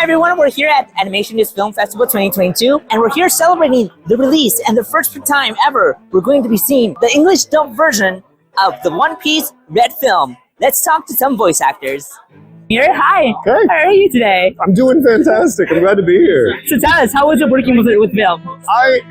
Hi everyone, we're here at Animation News Film Festival 2022, and we're here celebrating the release and the first time ever we're going to be seeing the English dub version of the One Piece Red film. Let's talk to some voice actors. Here, hi. Hey. How are you today? I'm doing fantastic. I'm glad to be here. So tell us, how was it working with film?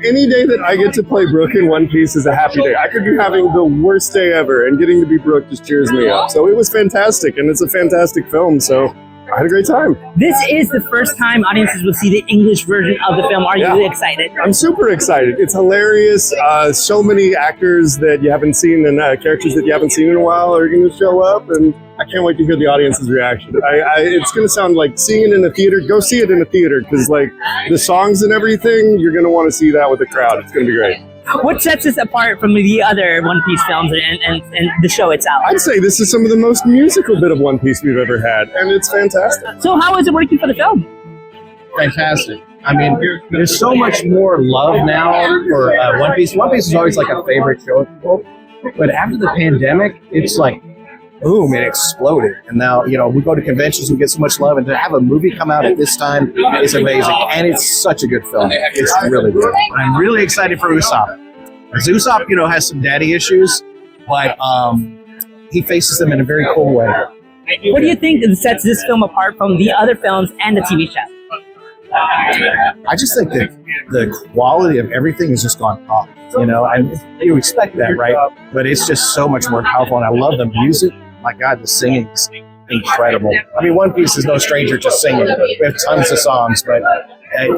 Any day that I get to play Brooke in One Piece is a happy day. I could be having the worst day ever, and getting to be Brooke just cheers me up. So it was fantastic, and it's a fantastic film, so I had a great time. This is the first time audiences will see the English version of the film. Are you excited? I'm super excited. It's hilarious. So many actors that you haven't seen and characters that you haven't seen in a while are going to show up, and I can't wait to hear the audience's reaction. It's going to sound like seeing it in the theater. Go see it in the theater, because like the songs and everything, you're going to want to see that with the crowd. It's going to be great. What sets this apart from the other One Piece films and the show itself? I'd say this is some of the most musical bit of One Piece we've ever had, and it's fantastic. So how is it working for the film? Fantastic. I mean, there's so much more love now for One Piece. One Piece is always like a favorite show of people, but after the pandemic, it's like, boom, it exploded. And now, we go to conventions, we get so much love, and to have a movie come out at this time is amazing. And it's such a good film. It's really good. I'm really excited for Usopp. As Usopp, has some daddy issues, but he faces them in a very cool way. What do you think sets this film apart from the other films and the TV show? I just think that the quality of everything has just gone up, and you expect that, right? But it's just so much more powerful, and I love the music. My God, the singing is incredible. I mean, One Piece is no stranger to singing. We have tons of songs, but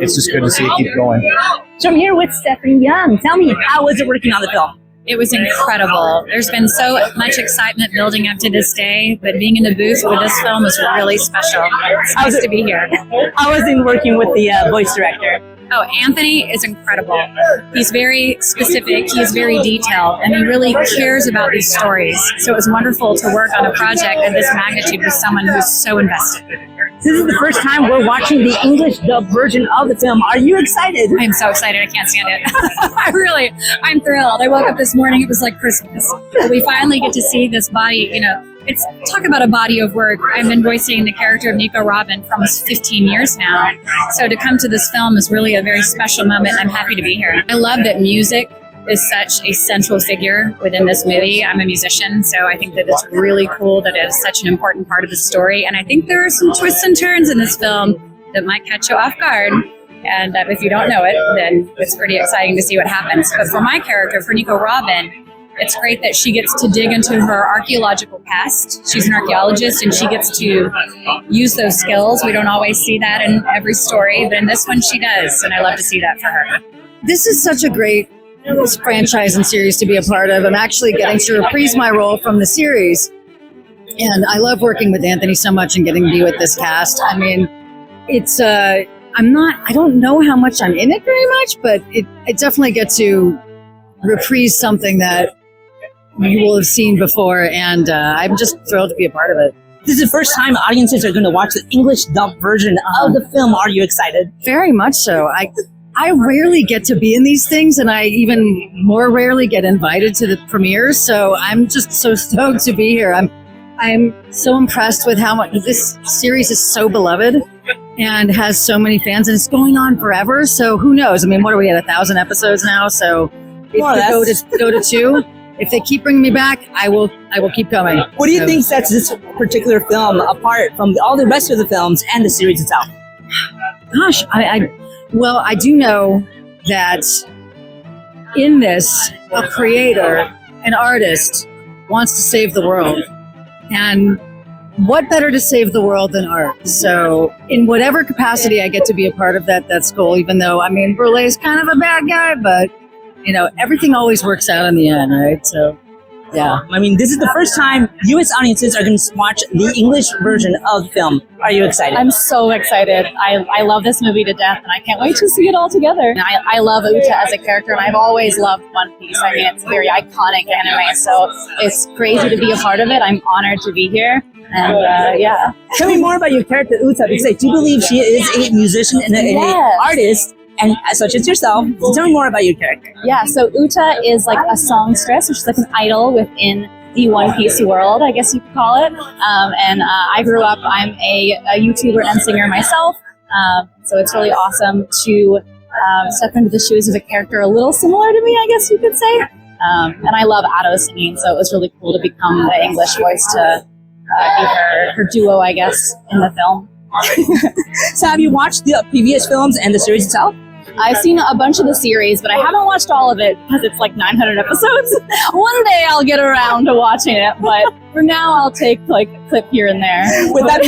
it's just good to see it keep going. So I'm here with Stephanie Young. Tell me, how was it working on the film? It was incredible. There's been so much excitement building up to this day, but being in the booth with this film was really special. It's nice to be here. How was it working with the voice director? Oh, Anthony is incredible. He's very specific, he's very detailed, and he really cares about these stories. So it was wonderful to work on a project of this magnitude with someone who's so invested. This is the first time we're watching the English dub version of the film. Are you excited? I'm so excited, I can't stand it. I'm thrilled. I woke up this morning, it was like Christmas. We finally get to see this body, it's talk about a body of work. I've been voicing the character of Nico Robin for almost 15 years now. So to come to this film is really a very special moment. I'm happy to be here. I love that music is such a central figure within this movie. I'm a musician, so I think that it's really cool that it is such an important part of the story. And I think there are some twists and turns in this film that might catch you off guard. And if you don't know it, then it's pretty exciting to see what happens. But for my character, for Nico Robin, it's great that she gets to dig into her archaeological past. She's an archaeologist, and she gets to use those skills. We don't always see that in every story, but in this one she does, and I love to see that for her. This is such a great franchise and series to be a part of. I'm actually getting to reprise my role from the series, and I love working with Anthony so much and getting to be with this cast. I mean, it's I don't know how much I'm in it very much, but I definitely get to reprise something that you will have seen before, and I'm just thrilled to be a part of it. This is the first time audiences are going to watch the English dub version of the film. Are you excited? Very much so. I rarely get to be in these things, and I even more rarely get invited to the premieres, so I'm just so stoked to be here. I'm so impressed with how much this series is so beloved and has so many fans, and it's going on forever, so who knows? I mean, what are we at, 1,000 episodes now? So if we go to 2. If they keep bringing me back, I will keep coming. What do you think sets this particular film apart from all the rest of the films and the series itself? Gosh, I do know that in this, a creator, an artist, wants to save the world. And what better to save the world than art? So in whatever capacity I get to be a part of that, that's cool, even though, Brule is kind of a bad guy, but everything always works out in the end, right? So, yeah. This is the first time U.S. audiences are going to watch the English version of the film. Are you excited? I'm so excited. I love this movie to death, and I can't wait to see it all together. I love Uta as a character, and I've always loved One Piece. It's a very iconic anime, so it's crazy to be a part of it. I'm honored to be here. And yeah. Tell me more about your character, Uta, because I do believe she is a musician and an artist. And such as yourself, tell me more about your character. Yeah, so Uta is like a songstress, which is like an idol within the One Piece world, I guess you could call it. And I grew up, I'm a YouTuber and singer myself. So it's really awesome to step into the shoes of a character a little similar to me, I guess you could say. And I love Ado singing, so it was really cool to become the English voice to be her duo, I guess, in the film. So have you watched the previous films and the series itself? I've seen a bunch of the series, but I haven't watched all of it because it's like 900 episodes. One day I'll get around to watching it, but for now I'll take like a clip here and there. With that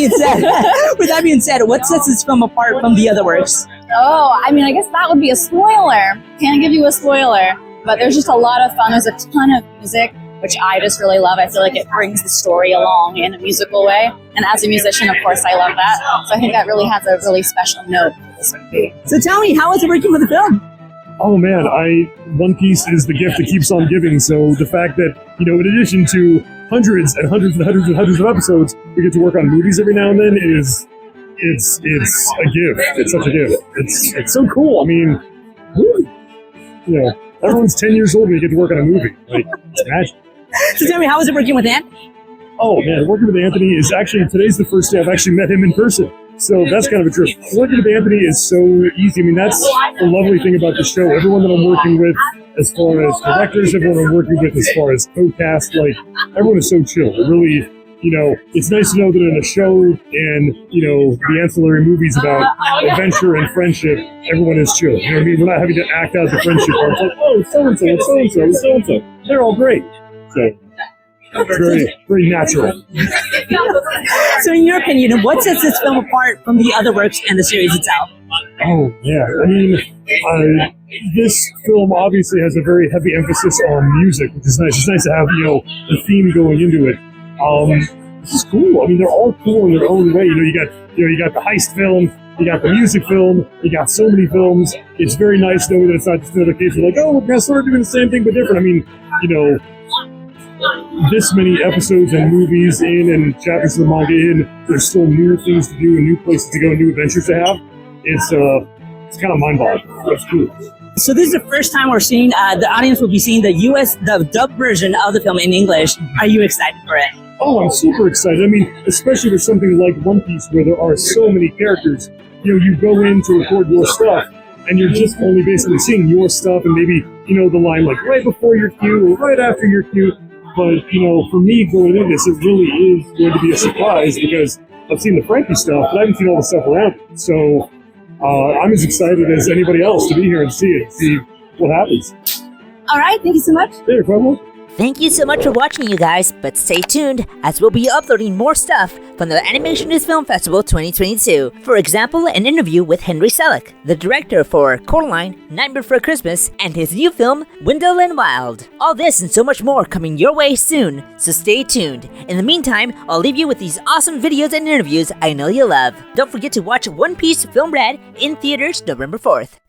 being said, what sets this film apart from the other works? Oh, I mean, I guess that would be a spoiler. Can't give you a spoiler, but there's just a lot of fun. There's a ton of music, which I just really love. I feel like it brings the story along in a musical way. And as a musician, of course, I love that. So I think that really has a really special note for this movie. So tell me, how was it working with the film? Oh man, One Piece is the gift that keeps on giving. So the fact that, you know, in addition to hundreds and hundreds and hundreds and hundreds of episodes, we get to work on movies every now and then it's a gift. It's such a gift. It's so cool. I mean, you know, everyone's 10 years old when you get to work on a movie. Like, it's magic. So tell me, how was it working with Anthony? Oh man, working with Anthony is actually, today's the first day I've actually met him in person. So that's kind of a trip. Working with Anthony is so easy. I mean, that's the lovely thing about the show. Everyone that I'm working with, as far as directors, everyone I'm working with as far as co-cast, like, everyone is so chill. It really, you know, it's nice to know that in a show and, you know, the ancillary movies about adventure and friendship, everyone is chill. You know what I mean? We're not having to act out the friendship. It's like, oh, so-and-so, it's so-and-so, it's so-and-so. They're all great. So it's very, very natural. So in your opinion, what sets this film apart from the other works and the series itself? Oh, yeah. I mean, this film obviously has a very heavy emphasis on music, which is nice. It's nice to have, you know, the theme going into it. This is cool. I mean, they're all cool in their own way. You got the heist film, you got the music film, you got so many films. It's very nice knowing that it's not just another case of like, oh, we're going to start doing the same thing but different. I mean, you know, this many episodes and movies in and chapters of the manga in, there's still new things to do and new places to go and new adventures to have. It's kind of mind-boggling. It's cool. So this is the first time we're seeing, the audience will be seeing the dubbed version of the film in English. Are you excited for it? Oh, I'm super excited. I mean, especially with something like One Piece where there are so many characters. You know, you go in to record your stuff and you're just only basically seeing your stuff and maybe, you know, the line like right before your cue or right after your cue. But, you know, for me going into this, it really is going to be a surprise because I've seen the Frankie stuff, but I haven't seen all the stuff around it. So I'm as excited as anybody else to be here and see what happens. All right, thank you so much. Hey, problem. Thank you so much for watching, you guys, but stay tuned as we'll be uploading more stuff from the Animationist Film Festival 2022. For example, an interview with Henry Selick, the director for Coraline, Nightmare Before Christmas, and his new film, Wendell and Wild. All this and so much more coming your way soon, so stay tuned. In the meantime, I'll leave you with these awesome videos and interviews I know you'll love. Don't forget to watch One Piece Film Red in theaters November 4th.